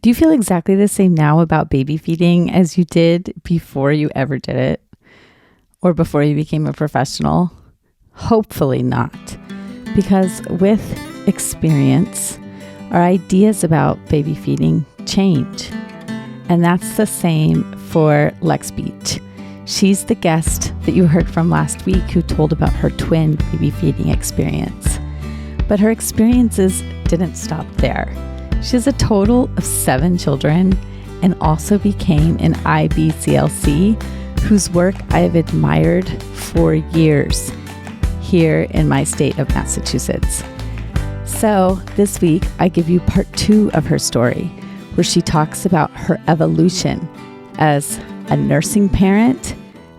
Do you feel exactly the same now about baby feeding as you did before you ever did it? Or before you became a professional? Hopefully not. Because with experience, our ideas about baby feeding change. And that's the same for Lex Beach. She's the guest that you heard from last week who told about her twin baby feeding experience. But her experiences didn't stop there. She has a total of 7 children and also became an IBCLC, whose work I have admired for years here in my state of Massachusetts. So this week, I give you part 2 of her story, where she talks about her evolution as a nursing parent,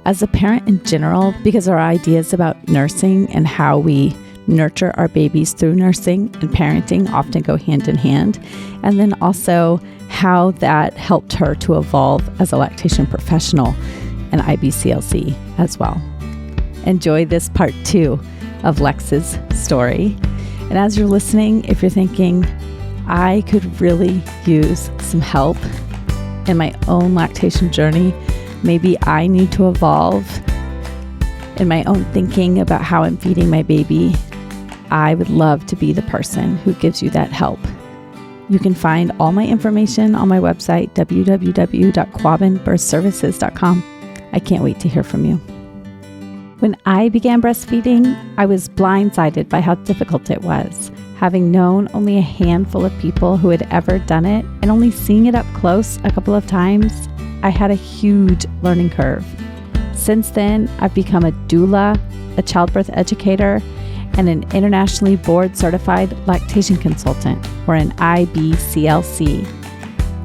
as a parent in general, because our ideas about nursing and how we nurture our babies through nursing and parenting often go hand in hand. And then also how that helped her to evolve as a lactation professional and IBCLC as well. Enjoy this part 2 of Lex's story. And as you're listening, if you're thinking, I could really use some help in my own lactation journey, maybe I need to evolve in my own thinking about how I'm feeding my baby, I would love to be the person who gives you that help. You can find all my information on my website, www.quabbinbirthservices.com. I can't wait to hear from you. When I began breastfeeding, I was blindsided by how difficult it was. Having known only a handful of people who had ever done it and only seeing it up close a couple of times, I had a huge learning curve. Since then, I've become a doula, a childbirth educator, and an internationally board-certified lactation consultant, or an IBCLC.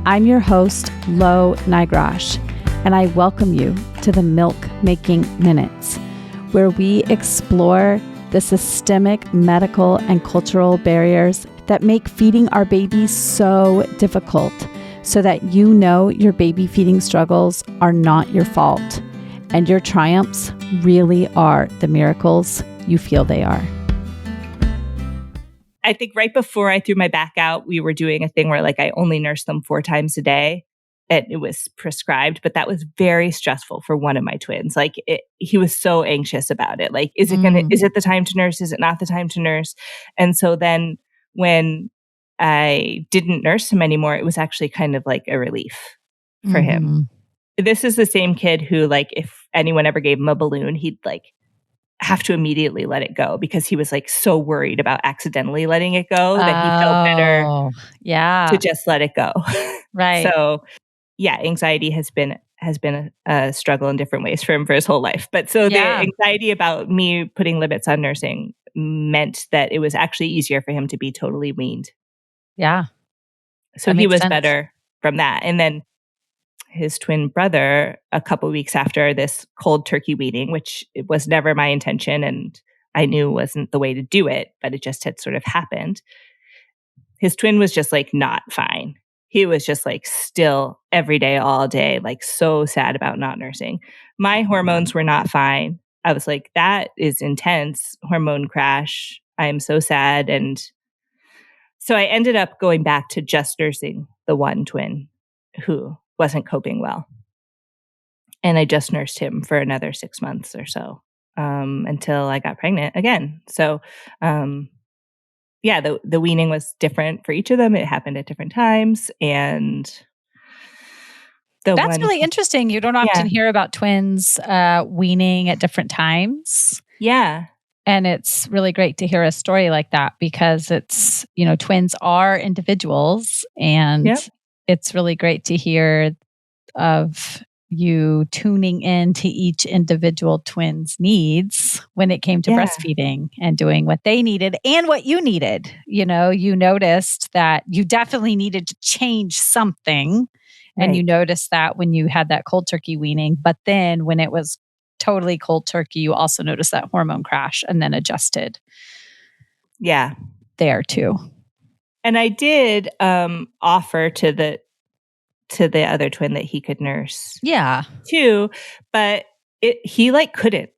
I'm your host, Lo Nigrosh, and I welcome you to the Milk Making Minutes, where we explore the systemic, medical, and cultural barriers that make feeding our babies so difficult, so that you know your baby feeding struggles are not your fault, and your triumphs really are the miracles you feel they are. I think right before I threw my back out, we were doing a thing where I only nursed them 4 times a day. And it was prescribed, but that was very stressful for one of my twins. He was so anxious about it. Is it the time to nurse? Is it not the time to nurse? And so then when I didn't nurse him anymore, it was actually kind of like a relief for him. This is the same kid who, if anyone ever gave him a balloon, he'd have to immediately let it go because he was so worried about accidentally letting it go that he felt better to just let it go. Right. So yeah, anxiety has been a struggle in different ways for him for his whole life. But so the anxiety about me putting limits on nursing meant that it was actually easier for him to be totally weaned. Yeah. So he was better from that. And then his twin brother, a couple weeks after this cold turkey weaning, which it was never my intention and I knew wasn't the way to do it, but it just had sort of happened. His twin was just not fine. He was just still every day, all day, so sad about not nursing. My hormones were not fine. I was like, that is intense hormone crash. I am so sad. And so I ended up going back to just nursing the one twin who wasn't coping well. And I just nursed him for another 6 months or so until I got pregnant again. So, the weaning was different for each of them. It happened at different times. And that's really interesting. You don't often hear about twins weaning at different times. Yeah. And it's really great to hear a story like that because it's, twins are individuals and it's really great to hear of you tuning in to each individual twin's needs when it came to breastfeeding and doing what they needed and what you needed. You noticed that you definitely needed to change something. And you noticed that when you had that cold turkey weaning, but then when it was totally cold turkey, you also noticed that hormone crash and then adjusted. Yeah. There too. And I did offer to the other twin that he could nurse. Yeah. Too, but he couldn't.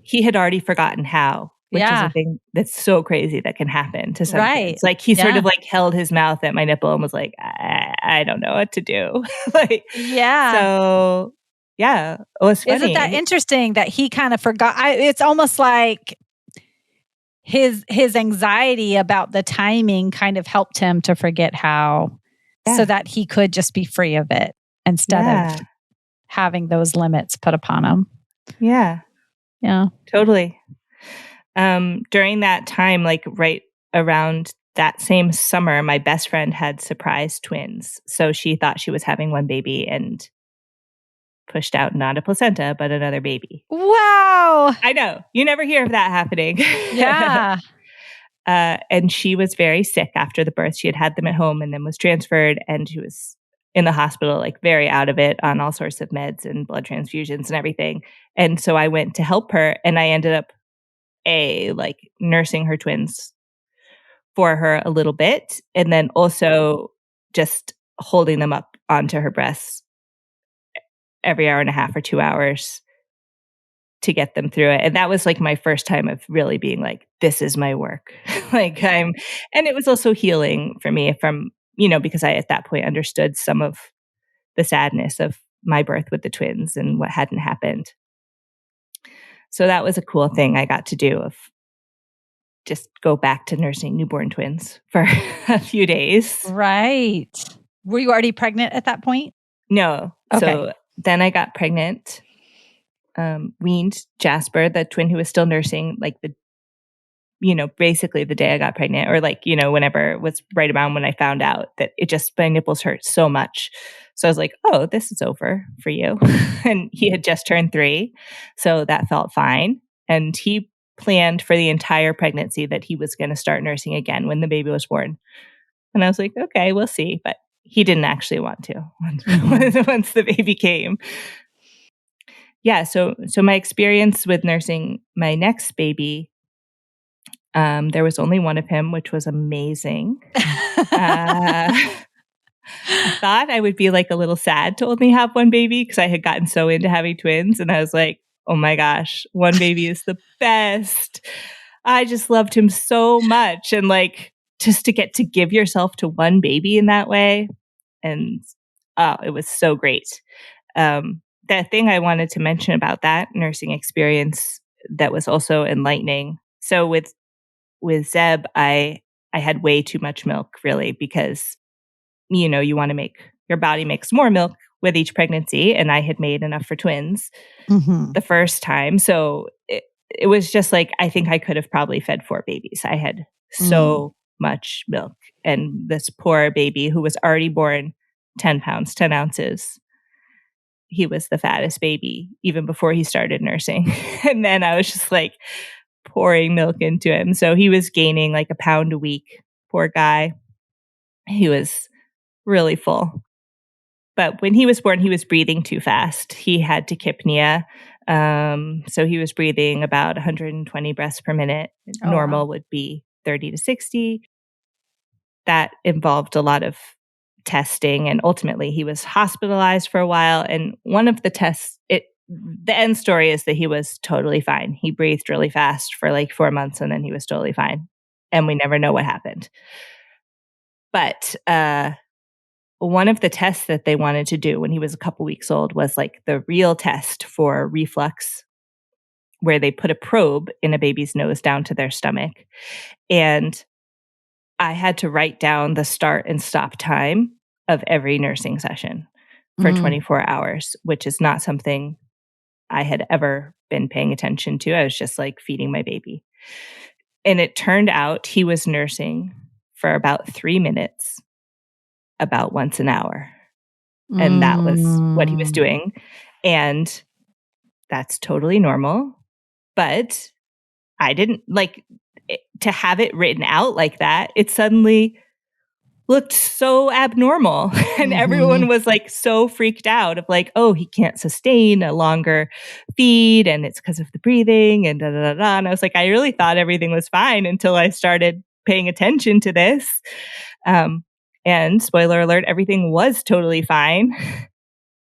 He had already forgotten how. which is a thing that's so crazy that can happen to some kids. Like he sort of like held his mouth at my nipple and was like, I don't know what to do. Like, so yeah, it was funny. Isn't that interesting that he kind of forgot? It's almost like his anxiety about the timing kind of helped him to forget how, so that he could just be free of it instead of having those limits put upon him. Yeah. Yeah. Totally. During that time, like right around that same summer, my best friend had surprise twins. So she thought she was having one baby and pushed out not a placenta, but another baby. Wow. I know. You never hear of that happening. Yeah. And she was very sick after the birth. She had them at home and then was transferred, and she was in the hospital, like very out of it on all sorts of meds and blood transfusions and everything. And so I went to help her, and I ended up like nursing her twins for her a little bit, and then also just holding them up onto her breasts every hour and a half or 2 hours to get them through it. And that was like my first time of really being like, this is my work. And it was also healing for me from, because I at that point understood some of the sadness of my birth with the twins and what hadn't happened. So that was a cool thing I got to do, of just go back to nursing newborn twins for a few days. Right. Were you already pregnant at that point? No. Okay. So then I got pregnant, weaned Jasper, the twin who was still nursing, like basically the day I got pregnant, or like, whenever it was right around when I found out that my nipples hurt so much. So I was like, oh, this is over for you. And he had just turned 3. So that felt fine. And he planned for the entire pregnancy that he was going to start nursing again when the baby was born. And I was like, okay, we'll see. But he didn't actually want to once the baby came. Yeah. So my experience with nursing my next baby, there was only one of him, which was amazing. I thought I would be like a little sad to only have one baby because I had gotten so into having twins. And I was like, oh my gosh, one baby is the best. I just loved him so much. And like, just to get to give yourself to one baby in that way. And it was so great. The thing I wanted to mention about that nursing experience that was also enlightening. So with Zeb, I had way too much milk, really, because, you want to your body makes more milk with each pregnancy. And I had made enough for twins the first time. So it was just like, I think I could have probably fed 4 babies. I had so much milk. And this poor baby who was already born 10 pounds, 10 ounces, he was the fattest baby even before he started nursing. And then I was just like pouring milk into him. So he was gaining like 1 pound a week. Poor guy. He was really full. But when he was born, he was breathing too fast. He had tachypnea. So he was breathing about 120 breaths per minute. Normal would be 30 to 60. That involved a lot of testing. And ultimately, he was hospitalized for a while. And one of the tests, the end story is that he was totally fine. He breathed really fast for like 4 months, and then he was totally fine. And we never know what happened. But one of the tests that they wanted to do when he was a couple weeks old was like the real test for reflux, where they put a probe in a baby's nose down to their stomach. And I had to write down the start and stop time of every nursing session for 24 hours, which is not something I had ever been paying attention to. I was just like feeding my baby. And it turned out he was nursing for about 3 minutes, about once an hour. And that was what he was doing. And that's totally normal. But I didn't like to have it written out like that. It suddenly looked so abnormal. And everyone was like so freaked out of like, oh, he can't sustain a longer feed. And it's because of the breathing and da, da, da, da. And I was like, I really thought everything was fine until I started paying attention to this. And spoiler alert, everything was totally fine.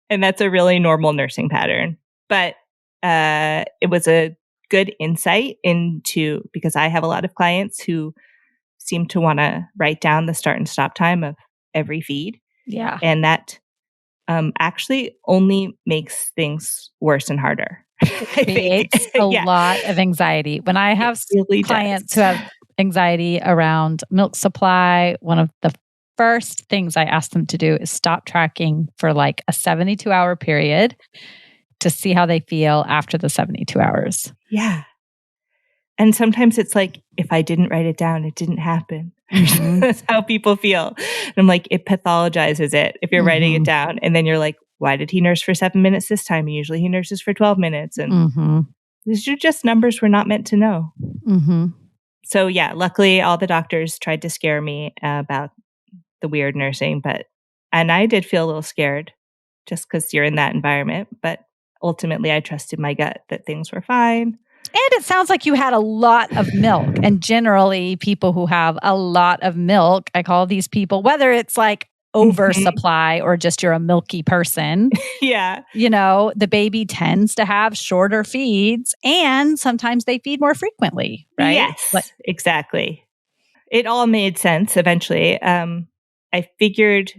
And that's a really normal nursing pattern. But it was a good insight into, because I have a lot of clients who seem to want to write down the start and stop time of every feed. Yeah. And that actually only makes things worse and harder. It creates a lot of anxiety. When I have really clients who have anxiety around milk supply, one of the first things I ask them to do is stop tracking for like a 72-hour period to see how they feel after the 72 hours. Yeah. And sometimes it's like, if I didn't write it down, it didn't happen. Mm-hmm. That's how people feel. And I'm like, it pathologizes it if you're writing it down. And then you're like, why did he nurse for 7 minutes this time? And usually he nurses for 12 minutes. And these are just numbers we're not meant to know. So yeah, luckily all the doctors tried to scare me about the weird nursing, and I did feel a little scared just because you're in that environment. But ultimately I trusted my gut that things were fine. And it sounds like you had a lot of milk. And generally, people who have a lot of milk, I call these people, whether it's like oversupply or just you're a milky person. Yeah. You know, the baby tends to have shorter feeds and sometimes they feed more frequently, right? Yes, exactly. It all made sense eventually. I figured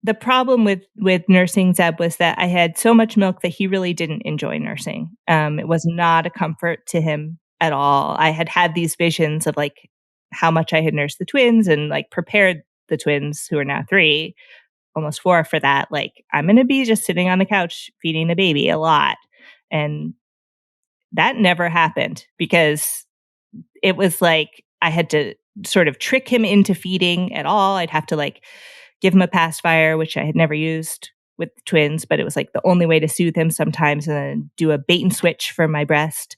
the problem with nursing Zeb was that I had so much milk that he really didn't enjoy nursing. It was not a comfort to him at all. I had these visions of like how much I had nursed the twins and like prepared the twins, who are now 3, almost 4, for that. Like, I'm going to be just sitting on the couch feeding the baby a lot. And that never happened because it was like I had to sort of trick him into feeding at all. I'd have to like give him a pacifier, which I had never used with the twins, but it was like the only way to soothe him sometimes, and then do a bait and switch from my breast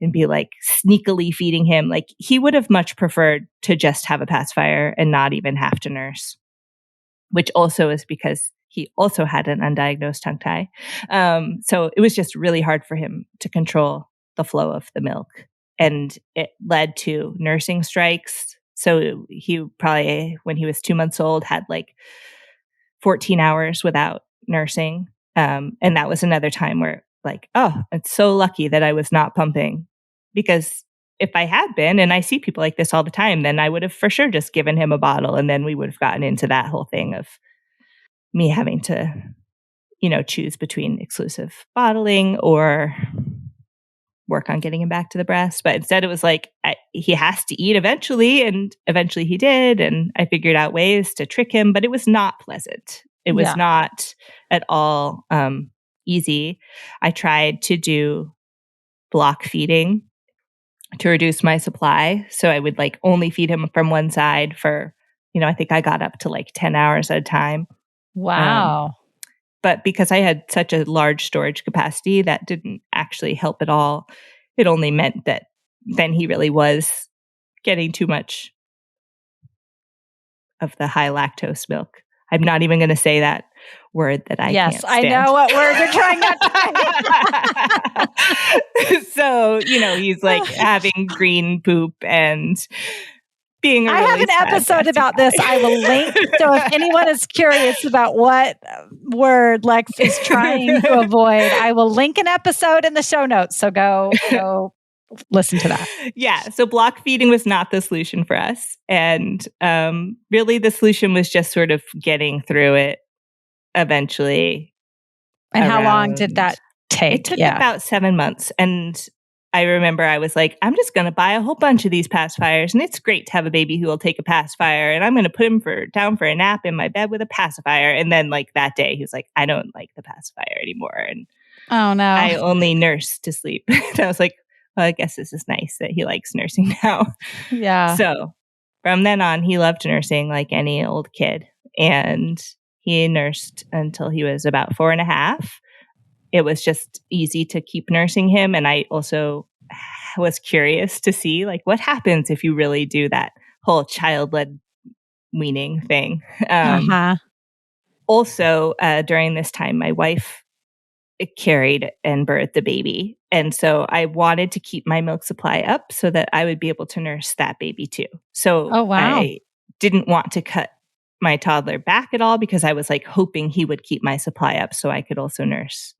and be like sneakily feeding him. Like, he would have much preferred to just have a pacifier and not even have to nurse, which also is because he also had an undiagnosed tongue tie. So it was just really hard for him to control the flow of the milk. And it led to nursing strikes. So he probably, when he was 2 months old, had like 14 hours without nursing. And that was another time where like, oh, it's so lucky that I was not pumping, because if I had been, and I see people like this all the time, then I would have for sure just given him a bottle. And then we would have gotten into that whole thing of me having to, choose between exclusive bottling or work on getting him back to the breast. But instead it was like, he has to eat eventually, and eventually he did. And I figured out ways to trick him, but it was not pleasant. It was not at all easy. I tried to do block feeding to reduce my supply. So I would like only feed him from one side for, I think I got up to like 10 hours at a time. Wow. But because I had such a large storage capacity, that didn't actually help at all. It only meant that then he really was getting too much of the high lactose milk. I'm not even going to say that word that I can't stand. I know what word you're trying not to say. So, he's like having green poop and being a really I have an episode about this. I will link. So if anyone is curious about what word Lex is trying to avoid, I will link an episode in the show notes. So go listen to that. Yeah. So block feeding was not the solution for us. And really the solution was just sort of getting through it eventually. And how long did that take? It took about 7 months. And I remember I was like, I'm just going to buy a whole bunch of these pacifiers. And it's great to have a baby who will take a pacifier. And I'm going to put him down for a nap in my bed with a pacifier. And then like that day, he was like, I don't like the pacifier anymore. And oh no, I only nurse to sleep. And I was like, well, I guess this is nice that he likes nursing now. Yeah. So from then on, he loved nursing like any old kid. And he nursed until he was about 4.5. It was just easy to keep nursing him. And I also was curious to see like what happens if you really do that whole child-led weaning thing. Also, during this time, my wife carried and birthed the baby. And so I wanted to keep my milk supply up so that I would be able to nurse that baby too. So I didn't want to cut my toddler back at all, because I was like hoping he would keep my supply up so I could also nurse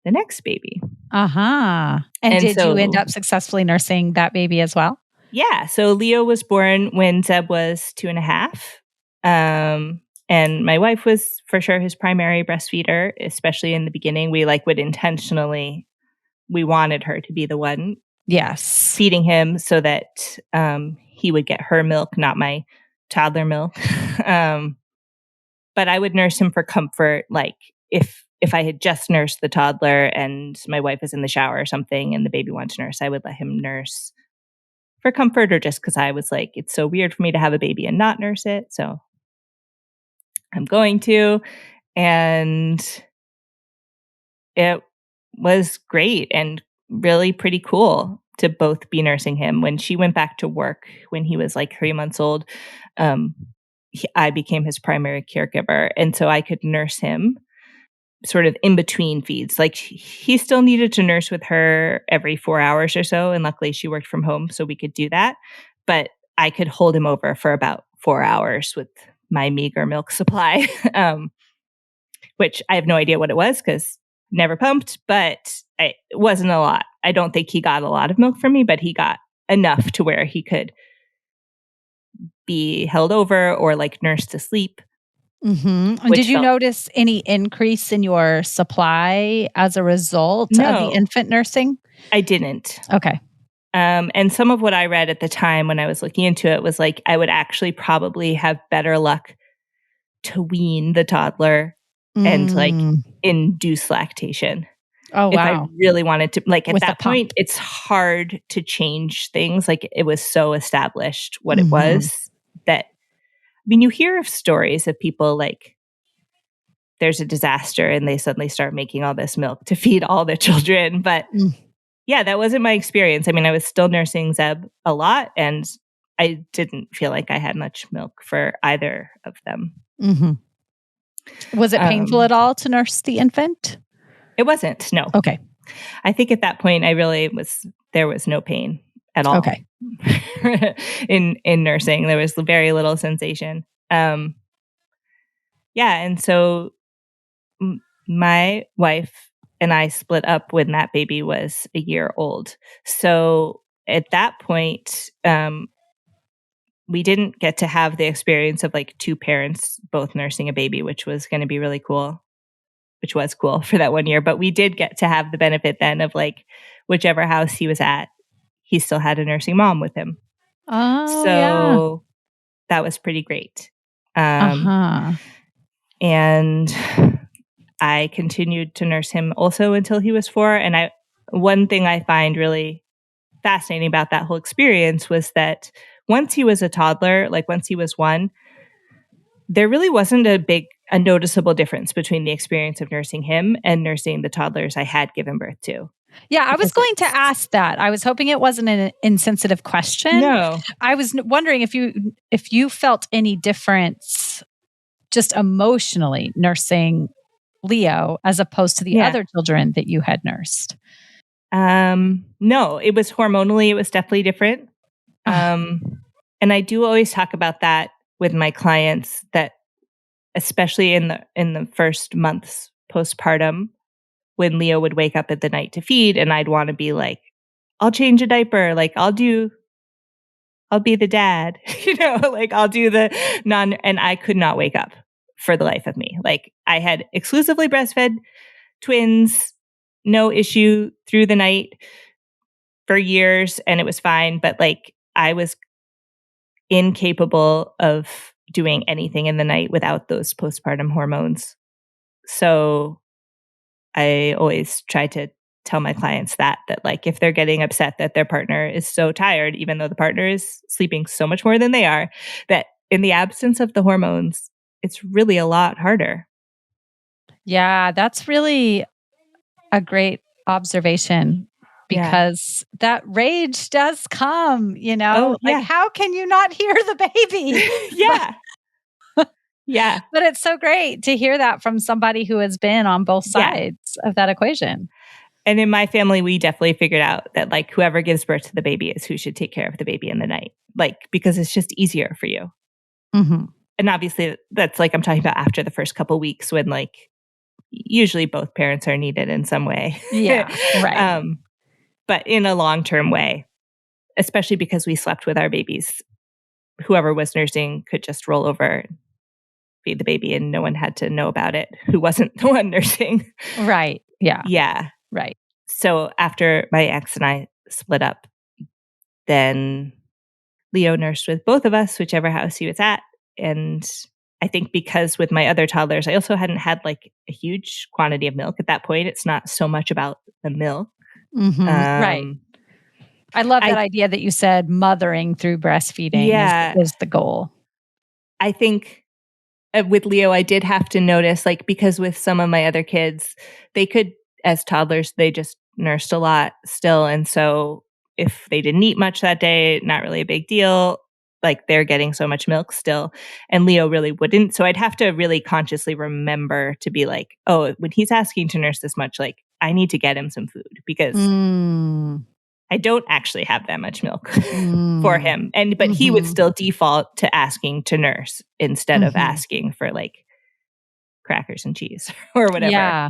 the next baby. And did you end up successfully nursing that baby as well? Yeah. So Leo was born when Zeb was 2.5. And my wife was for sure his primary breastfeeder, especially in the beginning. We would intentionally, we wanted her to be the one feeding him so that he would get her milk, not my toddler milk. But I would nurse him for comfort. Like if I had just nursed the toddler and my wife was in the shower or something and the baby wanted to nurse, I would let him nurse for comfort, or just because I was like, it's so weird for me to have a baby and not nurse it. So I'm going to. And it was great and really pretty cool to both be nursing him. When she went back to work when he was like 3 months old, I became his primary caregiver. And so I could nurse him sort of in between feeds. Like he still needed to nurse with her every 4 hours or so. And luckily she worked from home, so we could do that. But I could hold him over for about 4 hours with my meager milk supply, which I have no idea what it was because never pumped, but it wasn't a lot. I don't think he got a lot of milk from me, but he got enough to where he could be held over or like nursed to sleep. Mm-hmm. Did you notice any increase in your supply as a result of the infant nursing? I didn't. Okay. And some of what I read at the time when I was looking into it was like, I would actually probably have better luck to wean the toddler and like induce lactation. Oh, wow. If I really wanted to, like at that point, it's hard to change things. Like it was so established what it was that, I mean, you hear of stories of people like there's a disaster and they suddenly start making all this milk to feed all their children. But yeah, that wasn't my experience. I mean, I was still nursing Zeb a lot and I didn't feel like I had much milk for either of them. Mm-hmm. Was it painful at all to nurse the infant? It wasn't, no. Okay. I think at that point there was no pain at all. Okay. in nursing, there was very little sensation. Yeah. And so my wife and I split up when that baby was a year old. So at that point, we didn't get to have the experience of like two parents both nursing a baby, which was going to be really cool, which was cool for that 1 year. But we did get to have the benefit then of like whichever house he was at, he still had a nursing mom with him. Oh, so that was pretty great. And I continued to nurse him also until he was 4. And one thing I find really fascinating about that whole experience was that once he was a toddler, like once he was 1, there really wasn't a noticeable difference between the experience of nursing him and nursing the toddlers I had given birth to. Yeah, I was going to ask that. I was hoping it wasn't an insensitive question. No. I was wondering if you felt any difference just emotionally nursing Leo as opposed to the other children that you had nursed. No, it was hormonally, it was definitely different. And I do always talk about that with my clients, that especially in the first months postpartum, when Leo would wake up at the night to feed and I'd want to be like, I'll change a diaper. Like I'll be the dad, like I'll do the and I could not wake up for the life of me. Like I had exclusively breastfed twins, no issue through the night for years. And it was fine. But like I was incapable of doing anything in the night without those postpartum hormones. So I always try to tell my clients that like if they're getting upset that their partner is so tired, even though the partner is sleeping so much more than they are, that in the absence of the hormones, it's really a lot harder. Yeah, that's really a great observation because that rage does come, like how can you not hear the baby? Yeah. Yeah. But it's so great to hear that from somebody who has been on both sides of that equation. And in my family, we definitely figured out that like whoever gives birth to the baby is who should take care of the baby in the night, like because it's just easier for you. Mm-hmm. And obviously that's like I'm talking about after the first couple weeks when like usually both parents are needed in some way. Yeah, right. But in a long-term way, especially because we slept with our babies. Whoever was nursing could just roll over, feed the baby, and no one had to know about it who wasn't the one nursing. Right. Yeah. Yeah. Right. So after my ex and I split up, then Leo nursed with both of us, whichever house he was at. And I think because with my other toddlers, I also hadn't had like a huge quantity of milk at that point. It's not so much about the milk. Right. I love that idea that you said mothering through breastfeeding is the goal. I think with Leo, I did have to notice, like, because with some of my other kids, they could, as toddlers, they just nursed a lot still. And so if they didn't eat much that day, not really a big deal. Like, they're getting so much milk still. And Leo really wouldn't. So I'd have to really consciously remember to be like, oh, when he's asking to nurse this much, like, I need to get him some food because I don't actually have that much milk for him. But he would still default to asking to nurse instead of asking for like crackers and cheese or whatever. Yeah.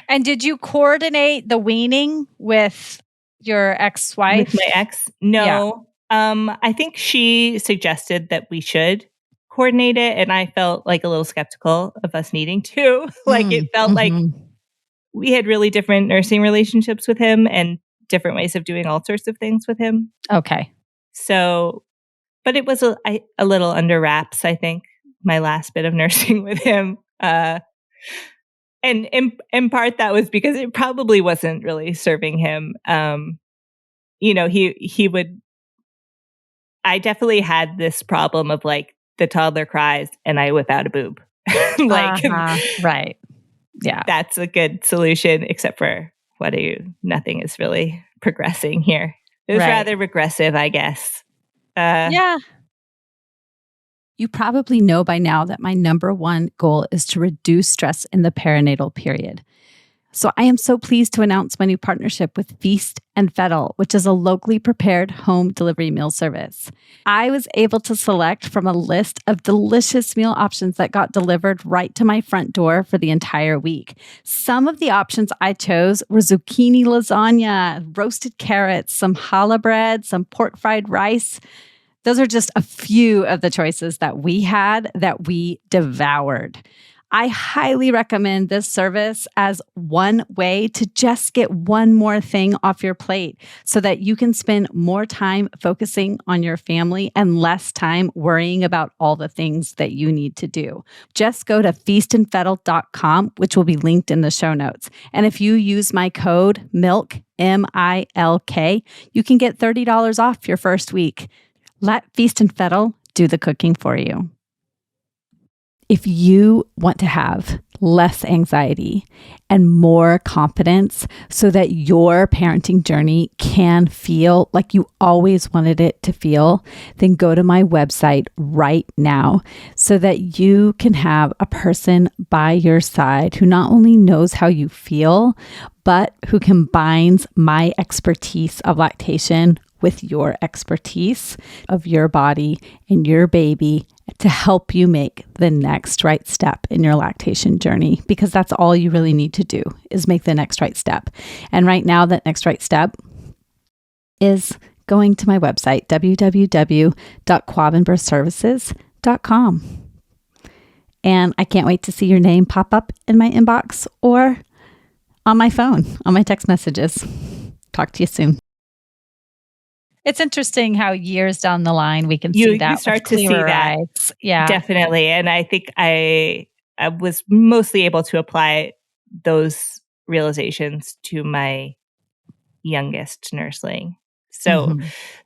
And did you coordinate the weaning with your ex-wife? With my ex? No. Yeah. I think she suggested that we should coordinate it, and I felt like a little skeptical of us needing to. Like, it felt like we had really different nursing relationships with him and different ways of doing all sorts of things with him. Okay. So, but it was a little under wraps, I think, my last bit of nursing with him. And in part that was because it probably wasn't really serving him. He would, I definitely had this problem of like the toddler cries and I whip out a boob. Right. Yeah. That's a good solution, except for nothing is really progressing here. It was rather regressive, I guess. Yeah. You probably know by now that my number one goal is to reduce stress in the perinatal period. So I am so pleased to announce my new partnership with Feast and Fettle, which is a locally prepared home delivery meal service. I was able to select from a list of delicious meal options that got delivered right to my front door for the entire week. Some of the options I chose were zucchini lasagna, roasted carrots, some challah bread, some pork fried rice. Those are just a few of the choices that we had that we devoured. I highly recommend this service as one way to just get one more thing off your plate so that you can spend more time focusing on your family and less time worrying about all the things that you need to do. Just go to feastandfettle.com, which will be linked in the show notes. And if you use my code MILK, MILK, you can get $30 off your first week. Let Feast and Fettle do the cooking for you. If you want to have less anxiety and more confidence so that your parenting journey can feel like you always wanted it to feel, then go to my website right now so that you can have a person by your side who not only knows how you feel, but who combines my expertise of lactation with your expertise of your body and your baby to help you make the next right step in your lactation journey, because that's all you really need to do is make the next right step. And right now, that next right step is going to my website, www.quavinbirthservices.com. And I can't wait to see your name pop up in my inbox or on my phone, on my text messages. Talk to you soon. It's interesting how years down the line we can see that. You start to see that. Eyes. Yeah, definitely. And I think I was mostly able to apply those realizations to my youngest nursling. So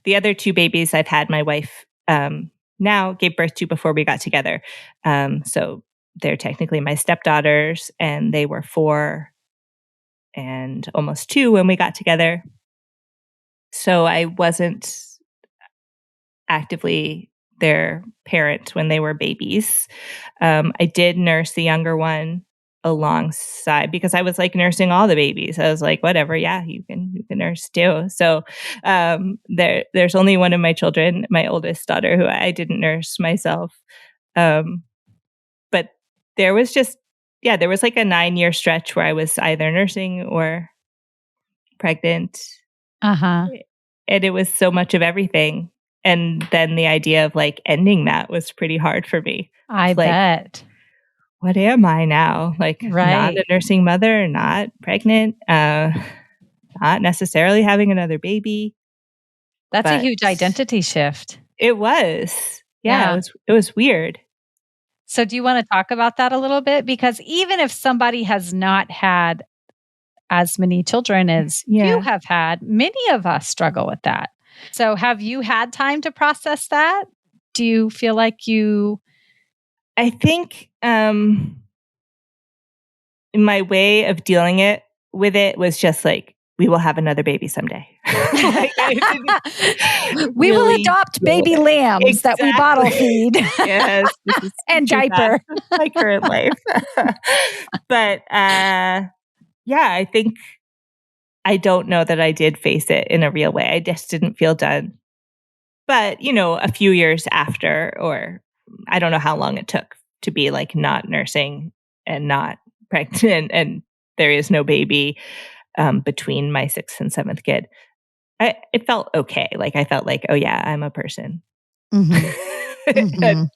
the other two babies I've had, my wife now gave birth to before we got together. So they're technically my stepdaughters, and they were 4 and almost 2 when we got together. So I wasn't actively their parent when they were babies. I did nurse the younger one alongside because I was like nursing all the babies. I was like, whatever, yeah, you can nurse too. So there's only one of my children, my oldest daughter, who I didn't nurse myself. But there was just, there was like a 9-year stretch where I was either nursing or pregnant. Uh-huh. And it was so much of everything. And then the idea of like ending that was pretty hard for me. I bet. What am I now? Like, not a nursing mother, not pregnant, not necessarily having another baby. That's a huge identity shift. It was. Yeah. It was weird. So do you want to talk about that a little bit? Because even if somebody has not had as many children as you have had, many of us struggle with that. So have you had time to process that? Do you feel like you... I think my way of dealing with it was just like, we will have another baby someday. We will adopt baby lambs that we bottle feed. Yes. And diaper. My current life. But I think I don't know that I did face it in a real way. I just didn't feel done. But, a few years after, or I don't know how long it took to be like not nursing and not pregnant and there is no baby between my 6th and 7th kid. It felt okay. Like I felt like, oh yeah, I'm a person. And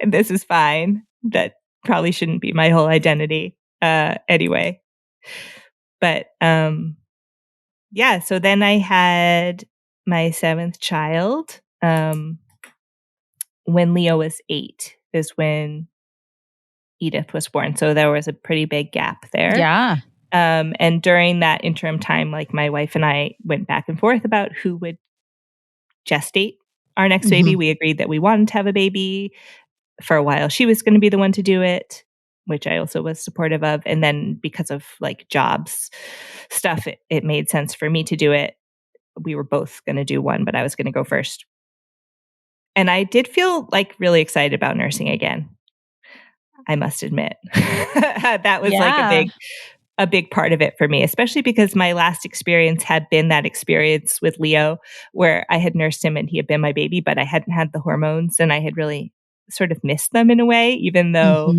this is fine. That probably shouldn't be my whole identity anyway. But so then I had my 7th child. When Leo was 8 is when Edith was born. So there was a pretty big gap there. Yeah. And during that interim time, like my wife and I went back and forth about who would gestate our next baby. We agreed that we wanted to have a baby. For a while, she was going to be the one to do it, which I also was supportive of. And then because of like jobs stuff, it made sense for me to do it. We were both going to do one, but I was going to go first. And I did feel like really excited about nursing again. I must admit. That was like a big part of it for me, especially because my last experience had been that experience with Leo where I had nursed him and he had been my baby, but I hadn't had the hormones and I had really sort of missed them in a way, even though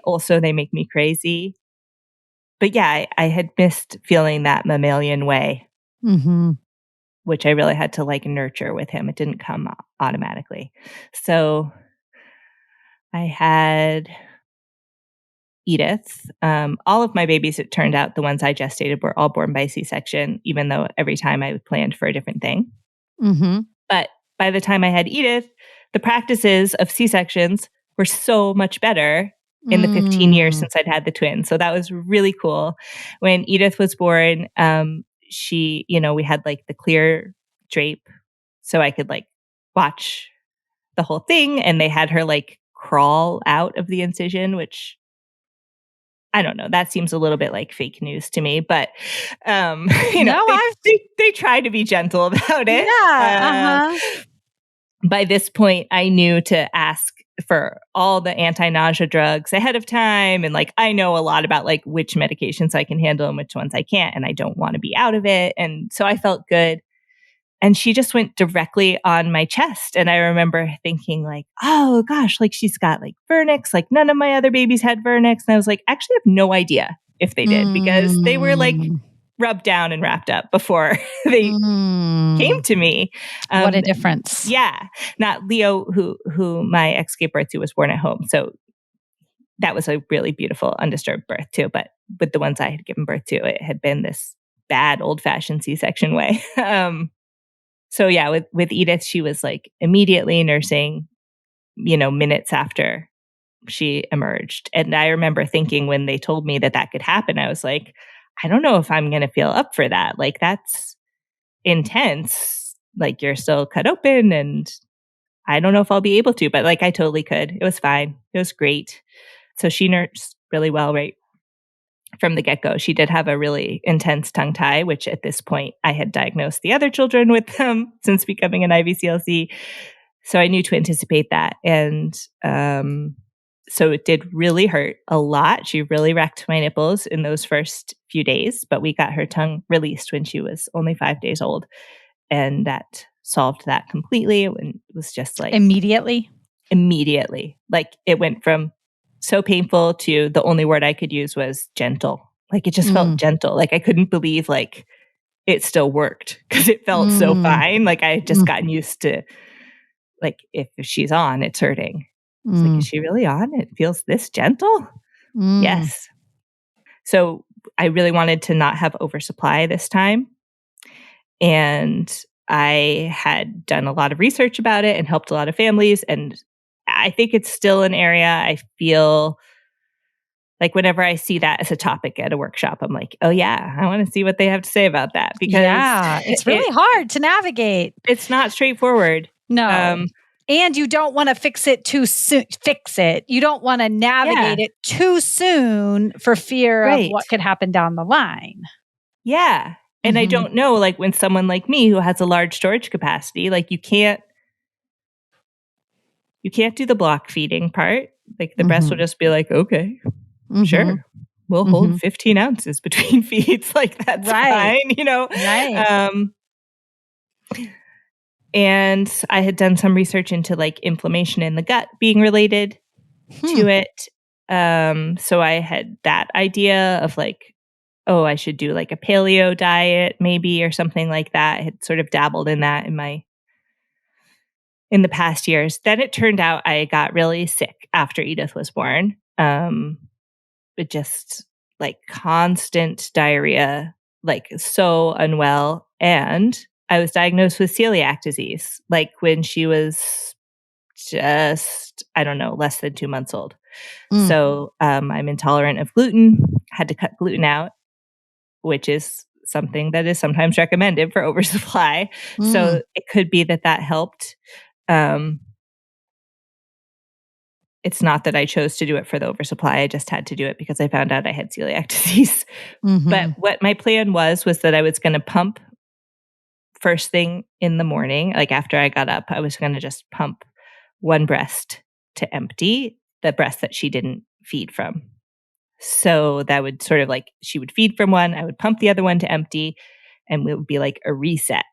also they make me crazy. But yeah, I had missed feeling that mammalian way, which I really had to like nurture with him. It didn't come automatically. So I had Edith. All of my babies, it turned out, the ones I gestated were all born by C-section, even though every time I planned for a different thing. But by the time I had Edith, the practices of C-sections were so much better in the 15 years since I'd had the twins. So that was really cool. When Edith was born, she, we had like the clear drape so I could like watch the whole thing. And they had her like crawl out of the incision, which I don't know. That seems a little bit like fake news to me, but they try to be gentle about it. Yeah. By this point, I knew to ask for all the anti-nausea drugs ahead of time, and like I know a lot about like which medications I can handle and which ones I can't, and I don't want to be out of it, and so I felt good. And she just went directly on my chest. And I remember thinking like, oh gosh, like she's got like vernix, like none of my other babies had vernix. And I was like, actually I have no idea if they did because they were like rubbed down and wrapped up before they came to me. What a difference. Yeah. Not Leo, who my ex gave birth to, was born at home. So that was a really beautiful undisturbed birth too. But with the ones I had given birth to, it had been this bad old fashioned C-section way. So yeah, with Edith, she was like immediately nursing, minutes after she emerged. And I remember thinking when they told me that could happen, I was like, I don't know if I'm going to feel up for that. Like that's intense. Like you're still cut open and I don't know if I'll be able to, but like I totally could. It was fine. It was great. So she nursed really well, right? From the get-go. She did have a really intense tongue tie, which at this point I had diagnosed the other children with them since becoming an IBCLC. So I knew to anticipate that. And so it did really hurt a lot. She really wrecked my nipples in those first few days, but we got her tongue released when she was only 5 days old. And that solved that completely. And it was just like... Immediately. Like it went from so painful to the only word I could use was gentle. Like it just felt gentle. Like I couldn't believe like it still worked because it felt so fine. Like I had just gotten used to like if she's on, it's hurting. It's like, is she really on? It feels this gentle? Yes. So I really wanted to not have oversupply this time. And I had done a lot of research about it and helped a lot of families. And I think it's still an area I feel like whenever I see that as a topic at a workshop, I'm like, oh yeah, I want to see what they have to say about that. Because it's really hard to navigate. It's not straightforward. No. And you don't want to fix it too soon. You don't want to navigate it too soon for fear of what could happen down the line. Yeah. And I don't know, like when someone like me who has a large storage capacity, like you can't do the block feeding part. Like the breast will just be like, okay, sure. We'll hold 15 ounces between feeds. Like that's fine, you know? Right. And I had done some research into like inflammation in the gut being related to it. So I had that idea of like, oh, I should do like a paleo diet maybe or something like that. I had sort of dabbled in that in the past years. Then it turned out I got really sick after Edith was born. It just like constant diarrhea, like so unwell. And I was diagnosed with celiac disease, like when she was just, I don't know, less than 2 months old. So I'm intolerant of gluten, had to cut gluten out, which is something that is sometimes recommended for oversupply. So it could be that helped. It's not that I chose to do it for the oversupply. I just had to do it because I found out I had celiac disease. But what my plan was that I was going to pump first thing in the morning. Like after I got up, I was going to just pump one breast to empty, the breast that she didn't feed from. So that would sort of like, she would feed from one, I would pump the other one to empty, and it would be like a reset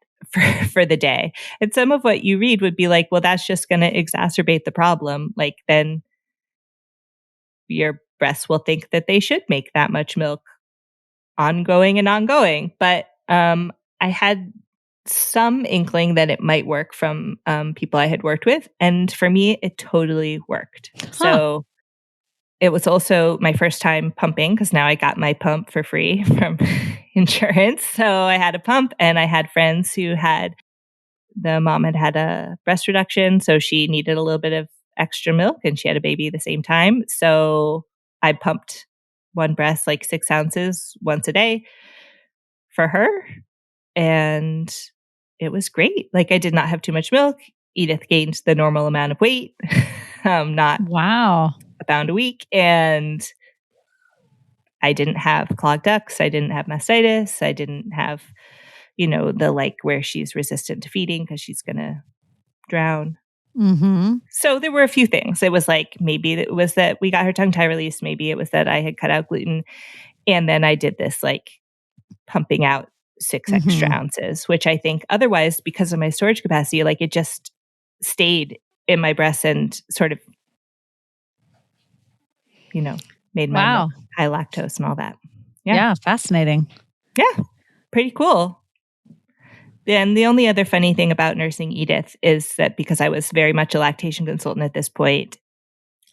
for the day. And some of what you read would be like, well, that's just going to exacerbate the problem. Like then your breasts will think that they should make that much milk ongoing. But I had some inkling that it might work from people I had worked with. And for me, it totally worked. So it was also my first time pumping because now I got my pump for free from insurance. So I had a pump and I had friends who the mom had a breast reduction. So she needed a little bit of extra milk and she had a baby at the same time. So I pumped one breast, like 6 ounces once a day for her. And it was great. Like I did not have too much milk. Edith gained the normal amount of weight, not a pound a week. And I didn't have clogged ducts. I didn't have mastitis. I didn't have, the like where she's resistant to feeding because she's going to drown. So there were a few things. It was like, maybe it was that we got her tongue tie released. Maybe it was that I had cut out gluten. And then I did this like pumping out 6 extra ounces, which I think otherwise, because of my storage capacity, like it just stayed in my breast and sort of, made my milk high lactose and all that. Yeah, fascinating. Yeah, pretty cool. And the only other funny thing about nursing Edith is that because I was very much a lactation consultant at this point,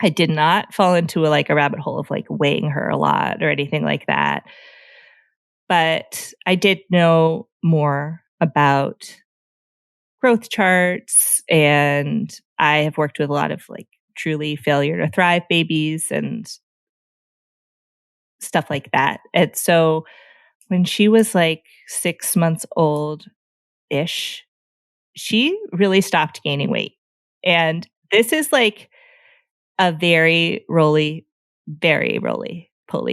I did not fall into a rabbit hole of like weighing her a lot or anything like that. But I did know more about growth charts, and I have worked with a lot of like truly failure to thrive babies and stuff like that. And so when she was like 6 months old-ish, she really stopped gaining weight. And this is like a very roly-poly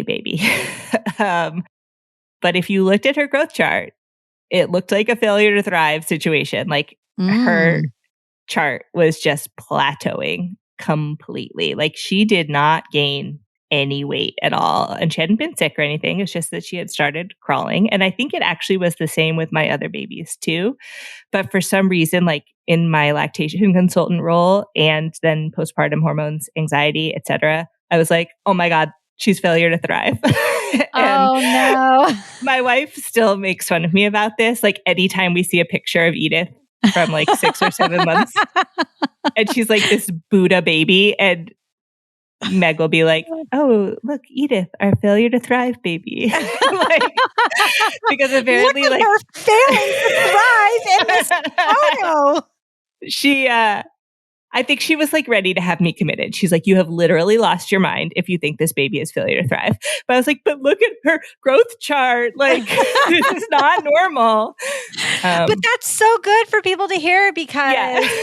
baby. But if you looked at her growth chart, it looked like a failure to thrive situation. Like her chart was just plateauing completely. Like she did not gain any weight at all. And she hadn't been sick or anything. It's just that she had started crawling. And I think it actually was the same with my other babies too. But for some reason, like in my lactation consultant role and then postpartum hormones, anxiety, etc., I was like, oh my God, she's failure to thrive. Oh no. My wife still makes fun of me about this. Like anytime we see a picture of Edith from like 6 or 7 months, and she's like this Buddha baby, and Meg will be like, oh, look, Edith, our failure to thrive baby. Like, because apparently look at her failing to thrive in this photo. She, I think she was like ready to have me committed. She's like, you have literally lost your mind if you think this baby is failure to thrive. But I was like, but look at her growth chart. Like, this is not normal. But that's so good for people to hear, because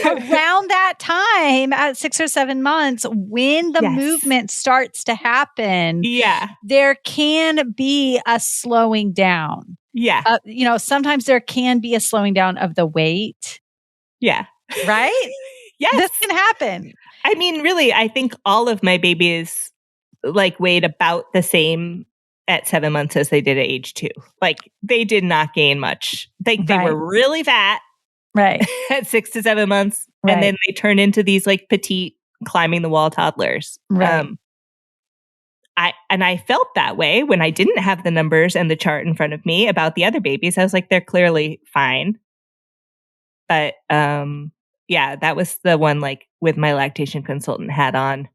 around that time at 6 or 7 months, when the movement starts to happen, there can be a slowing down. Yeah. Sometimes there can be a slowing down of the weight. Yeah. Right? Yes. This can happen. I mean, really, I think all of my babies like weighed about the same at 7 months as they did at age 2. Like they did not gain much. They were really fat at 6 to 7 months. And then they turn into these like petite climbing the wall toddlers. Right. I felt that way when I didn't have the numbers and the chart in front of me about the other babies. I was like, they're clearly fine. But that was the one like with my lactation consultant hat on.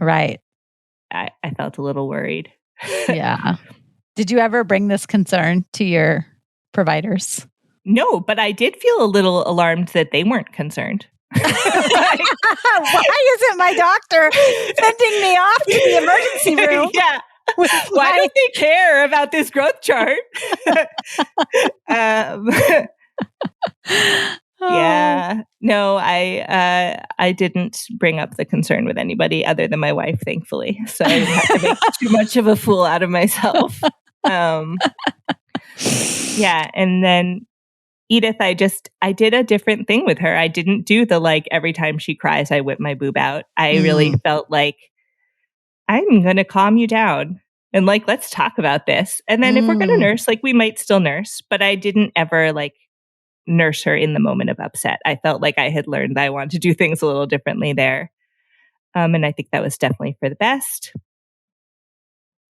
Right. I felt a little worried. Yeah. Did you ever bring this concern to your providers? No, but I did feel a little alarmed that they weren't concerned. Why isn't my doctor sending me off to the emergency room? Yeah. Why don't they care about this growth chart? Yeah. No, I didn't bring up the concern with anybody other than my wife, thankfully. So I didn't have to make too much of a fool out of myself. And then Edith, I did a different thing with her. I didn't do the like every time she cries, I whip my boob out. I really felt like I'm going to calm you down and like, let's talk about this. And then if we're going to nurse, like we might still nurse, but I didn't ever like nurse her in the moment of upset. I felt like I had learned that I wanted to do things a little differently there. And I think that was definitely for the best. I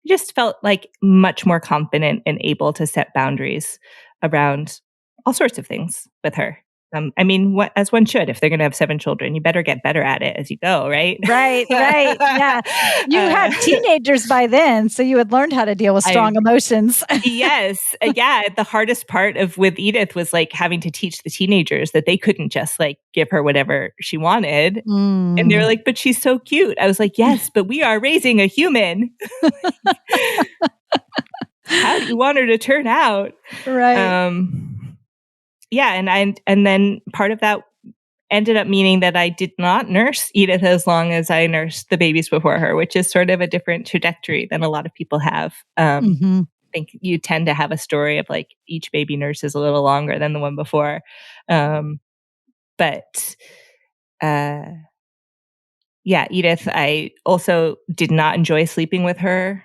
just felt like much more confident and able to set boundaries around all sorts of things with her. I mean, as one should, if they're going to have 7 children, you better get better at it as you go, right? Right. Yeah. You had teenagers by then, so you had learned how to deal with strong emotions. Yes. Yeah. The hardest part with Edith was like having to teach the teenagers that they couldn't just like give her whatever she wanted. And they were like, but she's so cute. I was like, yes, but we are raising a human. How do you want her to turn out? Right. And then part of that ended up meaning that I did not nurse Edith as long as I nursed the babies before her, which is sort of a different trajectory than a lot of people have. I think you tend to have a story of like each baby nurses a little longer than the one before. Edith, I also did not enjoy sleeping with her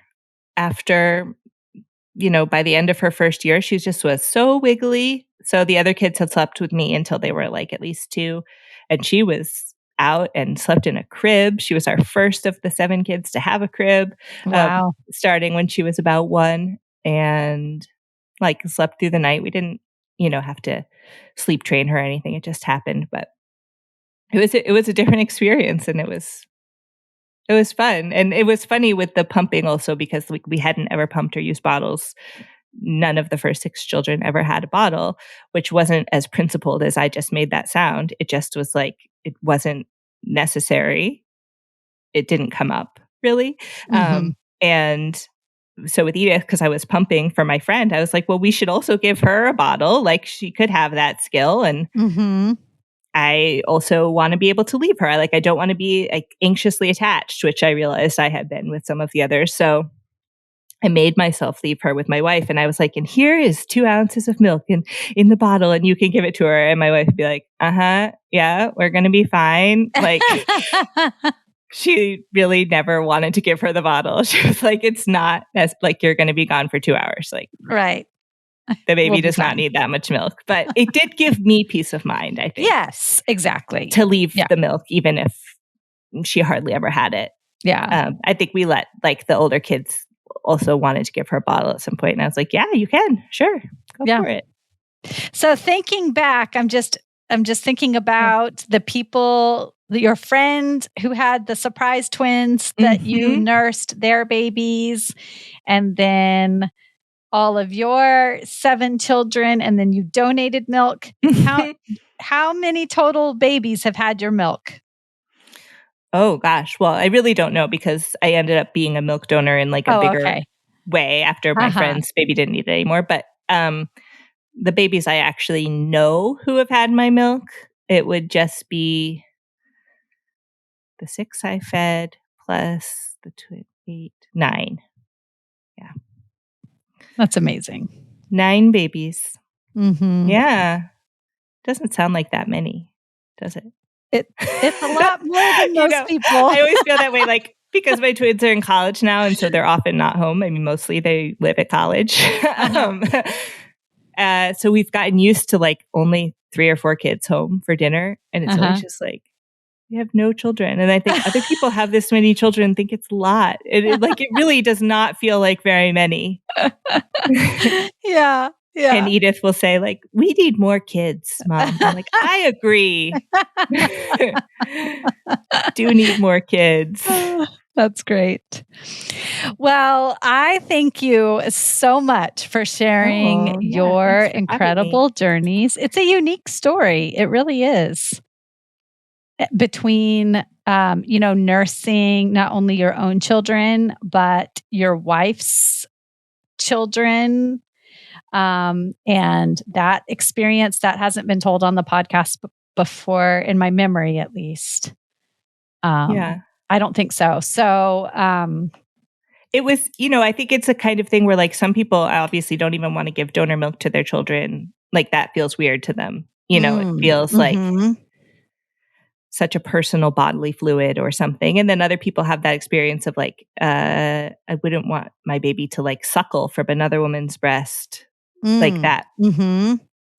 after, by the end of her first year, she just was so wiggly. So the other kids had slept with me until they were like at least 2. And she was out and slept in a crib. She was our first of the 7 kids to have a crib. Wow. Starting when she was about 1, and like slept through the night. We didn't, have to sleep train her or anything. It just happened. But it was a different experience, and it was fun. And it was funny with the pumping also, because we hadn't ever pumped or used bottles. None of the first 6 children ever had a bottle, which wasn't as principled as I just made that sound. It just was like, it wasn't necessary. It didn't come up really. And so with Edith, because I was pumping for my friend, I was like, well, we should also give her a bottle. Like she could have that skill. And I also want to be able to leave her. I don't want to be like anxiously attached, which I realized I had been with some of the others. So I made myself leave her with my wife, and I was like, and here is 2 ounces of milk in the bottle, and you can give it to her. And my wife would be like, yeah, we're going to be fine. Like she really never wanted to give her the bottle. She was like, it's not as like, you're going to be gone for 2 hours. Like, right. The baby does not need that much milk, but it did give me peace of mind, I think. Yes, exactly. To leave the milk, even if she hardly ever had it. Yeah. I think we let like the older kids also wanted to give her a bottle at some point. And I was like, yeah, you can. Sure. Go for it. So thinking back, I'm just thinking about the people, your friend who had the surprise twins that you nursed their babies, and then all of your 7 children, and then you donated milk. How many total babies have had your milk? Oh gosh. Well, I really don't know because I ended up being a milk donor in like a bigger way after my friend's baby didn't need it anymore. But the babies I actually know who have had my milk, it would just be the 6 I fed plus the 8, 9. Yeah. That's amazing. 9 babies. Mm-hmm. Yeah. Doesn't sound like that many, does it? It's a lot more than most people. I always feel that way, like, because my twins are in college now, and so they're often not home. I mean, mostly they live at college. So we've gotten used to like only 3 or 4 kids home for dinner. And it's always just like, we have no children. And I think other people have this many children and think it's a lot. It really does not feel like very many. Yeah. And Edith will say, like, we need more kids, Mom. I'm like, I agree. Do need more kids. That's great. Well, I thank you so much for sharing your incredible journeys. It's a unique story. It really is. Between, nursing not only your own children, but your wife's children. And that experience that hasn't been told on the podcast before, in my memory, at least. I don't think so. So, it was, I think it's a kind of thing where like some people obviously don't even want to give donor milk to their children. Like that feels weird to them. It feels like such a personal bodily fluid or something. And then other people have that experience of like, I wouldn't want my baby to like suckle from another woman's breast. Like that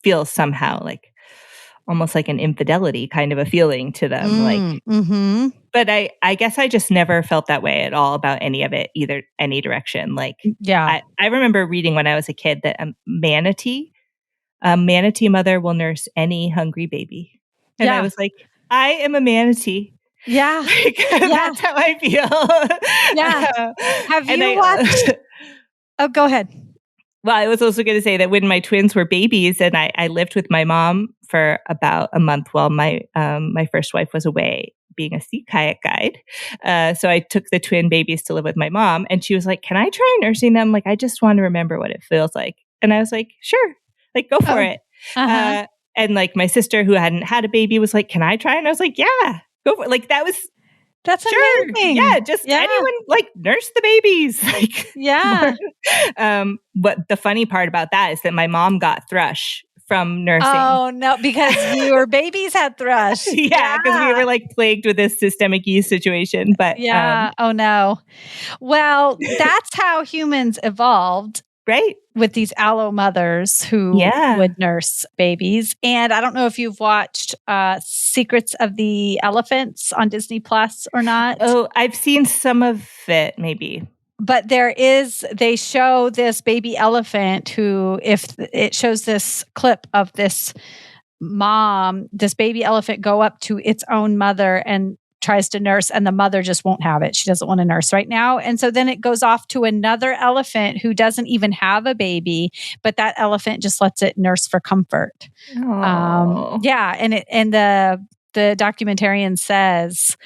feels somehow like almost like an infidelity kind of a feeling to them. But I guess I just never felt that way at all about any of it, either any direction. Like, I remember reading when I was a kid that a manatee mother will nurse any hungry baby. And I was like, I am a manatee. Yeah. That's how I feel. Yeah. Have you watched? Oh, go ahead. Well, I was also going to say that when my twins were babies and I lived with my mom for about a month while my first wife was away being a sea kayak guide. So I took the twin babies to live with my mom and she was like, can I try nursing them? Like, I just want to remember what it feels like. And I was like, sure, like go for it. And like my sister who hadn't had a baby was like, can I try? And I was like, yeah, go for it. Like that's sure. Amazing. Yeah, anyone like nurse the babies. Like, but the funny part about that is that my mom got thrush from nursing. Oh no, because your babies had thrush. Yeah, because we were like plagued with this systemic yeast situation. But oh no. Well, that's how humans evolved. Right. With these allo mothers who would nurse babies. And I don't know if you've watched Secrets of the Elephants on Disney Plus or not. Oh, I've seen some of it, maybe. But they show this baby elephant who, if it shows this clip of this baby elephant go up to its own mother and tries to nurse, and the mother just won't have it. She doesn't want to nurse right now. And so then it goes off to another elephant who doesn't even have a baby, but that elephant just lets it nurse for comfort. And the documentarian says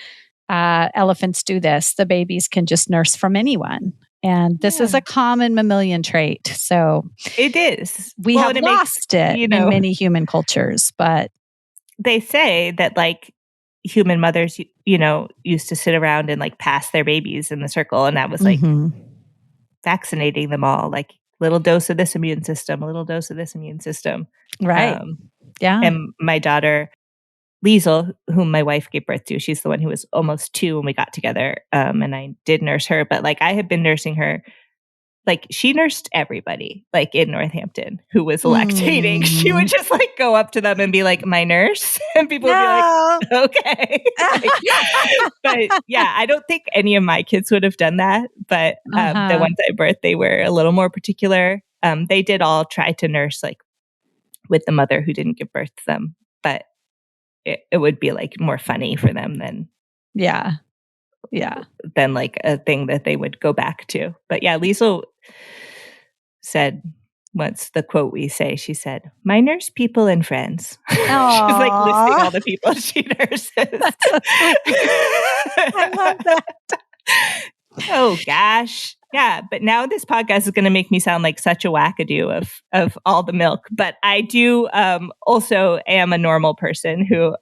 elephants do this. The babies can just nurse from anyone. And this is a common mammalian trait. So it is. We have lost it in many human cultures, but they say that like human mothers, used to sit around and like pass their babies in the circle. And that was like vaccinating them all, like little dose of this immune system, a little dose of this immune system. Right. And my daughter, Liesel, whom my wife gave birth to, she's the one who was almost 2 when we got together. And I did nurse her, but like I had been nursing her like she nursed everybody, like in Northampton who was lactating. She would just like go up to them and be like, my nurse. And people would be like, okay. But yeah, I don't think any of my kids would have done that. But the ones I birthed, they were a little more particular. They did all try to nurse like with the mother who didn't give birth to them. But it would be like more funny for them than than like a thing that they would go back to. But yeah, Liesl said once, the quote we say, she said, my nurse people and friends. She's like listing all the people she nurses. I love that. Oh gosh. Yeah, but now this podcast is going to make me sound like such a wackadoo of all the milk. But I do also am a normal person who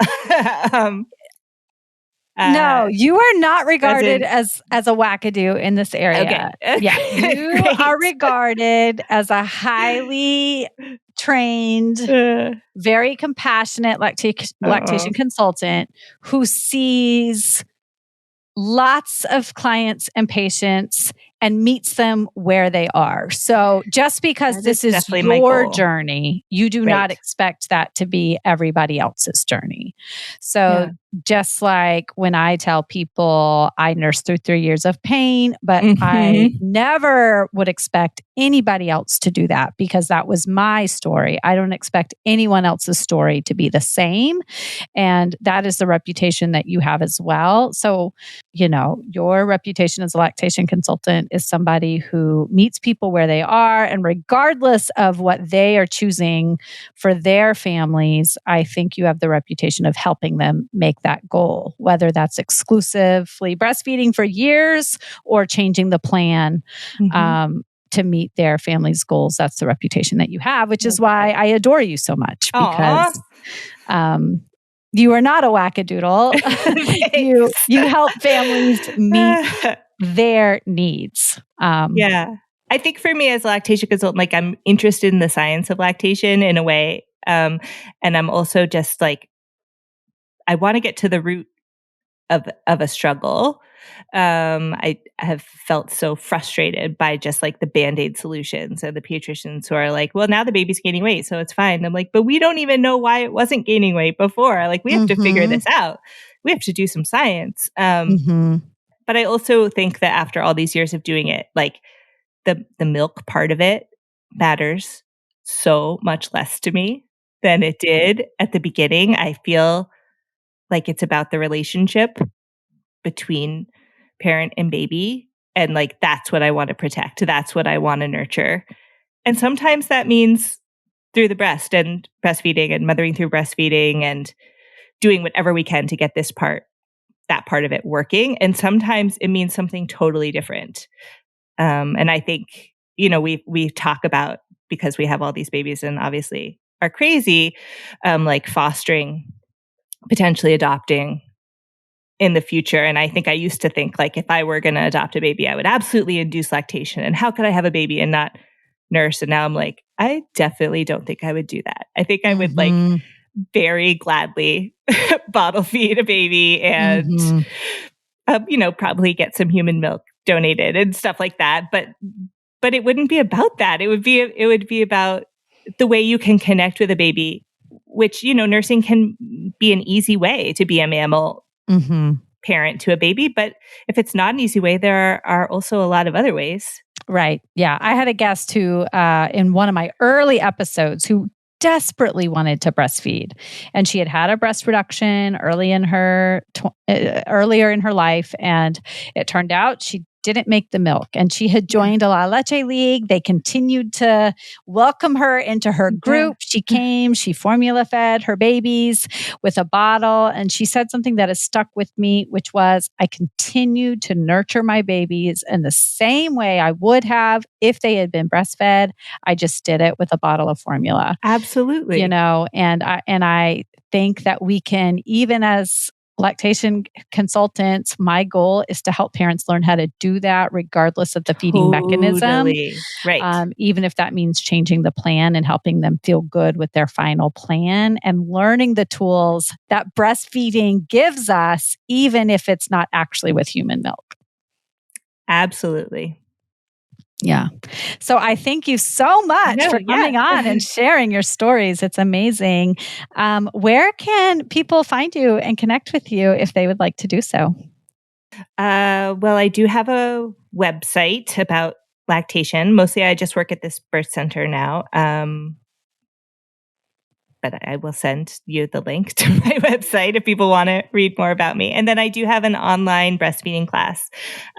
no, you are not regarded as a wackadoo in this area. Okay. Yeah, you are regarded as a highly trained, very compassionate lactation consultant who sees lots of clients and patients and meets them where they are. So just because this is your journey, you do not expect that to be everybody else's journey. So just like when I tell people I nursed through 3 years of pain, but I never would expect anybody else to do that because that was my story. I don't expect anyone else's story to be the same. And that is the reputation that you have as well. So, you know, your reputation as a lactation consultant is somebody who meets people where they are. And regardless of what they are choosing for their families, I think you have the reputation of helping them make that goal, whether that's exclusively breastfeeding for years or changing the plan to meet their family's goals. That's the reputation that you have, which is why I adore you so much because you are not a wackadoodle. you help families meet their needs. Yeah. I think for me as a lactation consultant, like I'm interested in the science of lactation in a way. And I'm also just like, I want to get to the root of a struggle. I have felt so frustrated by just like the Band-Aid solutions and the pediatricians who are like, well, now the baby's gaining weight, so it's fine. I'm like, but we don't even know why it wasn't gaining weight before. Like, we have to figure this out. We have to do some science. But I also think that after all these years of doing it, like the milk part of it matters so much less to me than it did at the beginning. I feel like it's about the relationship between parent and baby. And like, that's what I want to protect. That's what I want to nurture. And sometimes that means through the breast and breastfeeding and mothering through breastfeeding and doing whatever we can to get that part of it working. And sometimes it means something totally different. And I think, you know, we talk about, because we have all these babies and obviously are crazy, like fostering, potentially adopting in the future. And I think I used to think like, if I were going to adopt a baby, I would absolutely induce lactation. And how could I have a baby and not nurse? And now I'm like, I definitely don't think I would do that. I think I would like very gladly bottle feed a baby and, you know, probably get some human milk donated and stuff like that. But it wouldn't be about that. It would be about the way you can connect with a baby, which, you know, nursing can be an easy way to be a mammal parent to a baby. But if it's not an easy way, there are also a lot of other ways. Right. Yeah. I had a guest who, in one of my early episodes, who desperately wanted to breastfeed, and she had a breast reduction earlier in her life, and it turned out she didn't make the milk, and she had joined a La Leche League. They continued to welcome her into her group. She came, she formula fed her babies with a bottle, and she said something that has stuck with me, which was, I continued to nurture my babies in the same way I would have if they had been breastfed. I just did it with a bottle of formula. Absolutely. You know, and I think that we can, even as lactation consultants, my goal is to help parents learn how to do that regardless of the feeding mechanism. Right. Even if that means changing the plan and helping them feel good with their final plan and learning the tools that breastfeeding gives us, even if it's not actually with human milk. Absolutely. Yeah. So I thank you so much for coming on and sharing your stories. It's amazing. Where can people find you and connect with you if they would like to do so? Well, I do have a website about lactation. Mostly I just work at this birth center now. But I will send you the link to my website if people want to read more about me. And then I do have an online breastfeeding class,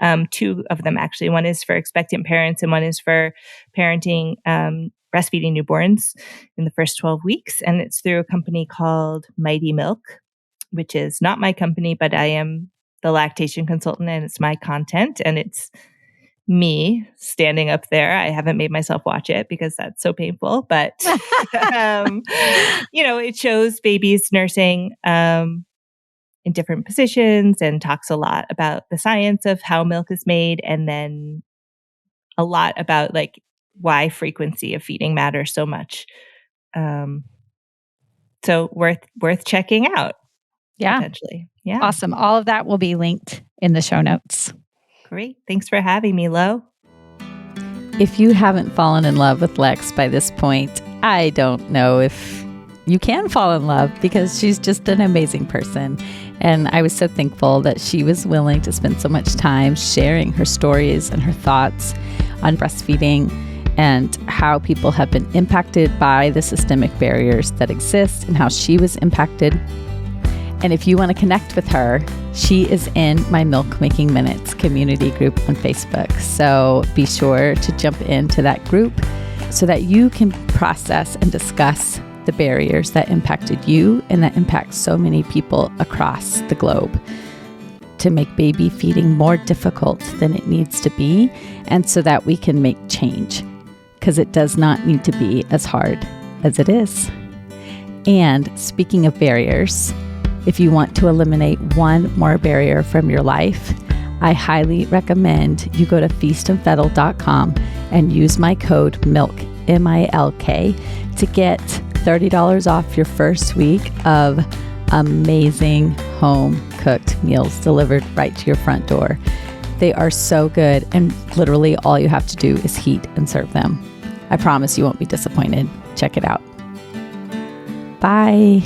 2 of them actually. One is for expectant parents and one is for parenting breastfeeding newborns in the first 12 weeks. And it's through a company called Mighty Milk, which is not my company, but I am the lactation consultant and it's my content and it's me standing up there. I haven't made myself watch it because that's so painful, but, it shows babies nursing in different positions and talks a lot about the science of how milk is made. And then a lot about like why frequency of feeding matters so much. So worth checking out. Yeah. Potentially. Yeah. Awesome. All of that will be linked in the show notes. Great. Thanks for having me, Lo. If you haven't fallen in love with Lex by this point, I don't know if you can fall in love because she's just an amazing person. And I was so thankful that she was willing to spend so much time sharing her stories and her thoughts on breastfeeding and how people have been impacted by the systemic barriers that exist and how she was impacted. And if you want to connect with her, she is in my Milk Making Minutes community group on Facebook. So be sure to jump into that group so that you can process and discuss the barriers that impacted you and that impact so many people across the globe to make baby feeding more difficult than it needs to be, and so that we can make change, because it does not need to be as hard as it is. And speaking of barriers, if you want to eliminate one more barrier from your life, I highly recommend you go to feastandfettle.com and use my code MILK, M-I-L-K, to get $30 off your first week of amazing home-cooked meals delivered right to your front door. They are so good, and literally all you have to do is heat and serve them. I promise you won't be disappointed. Check it out. Bye.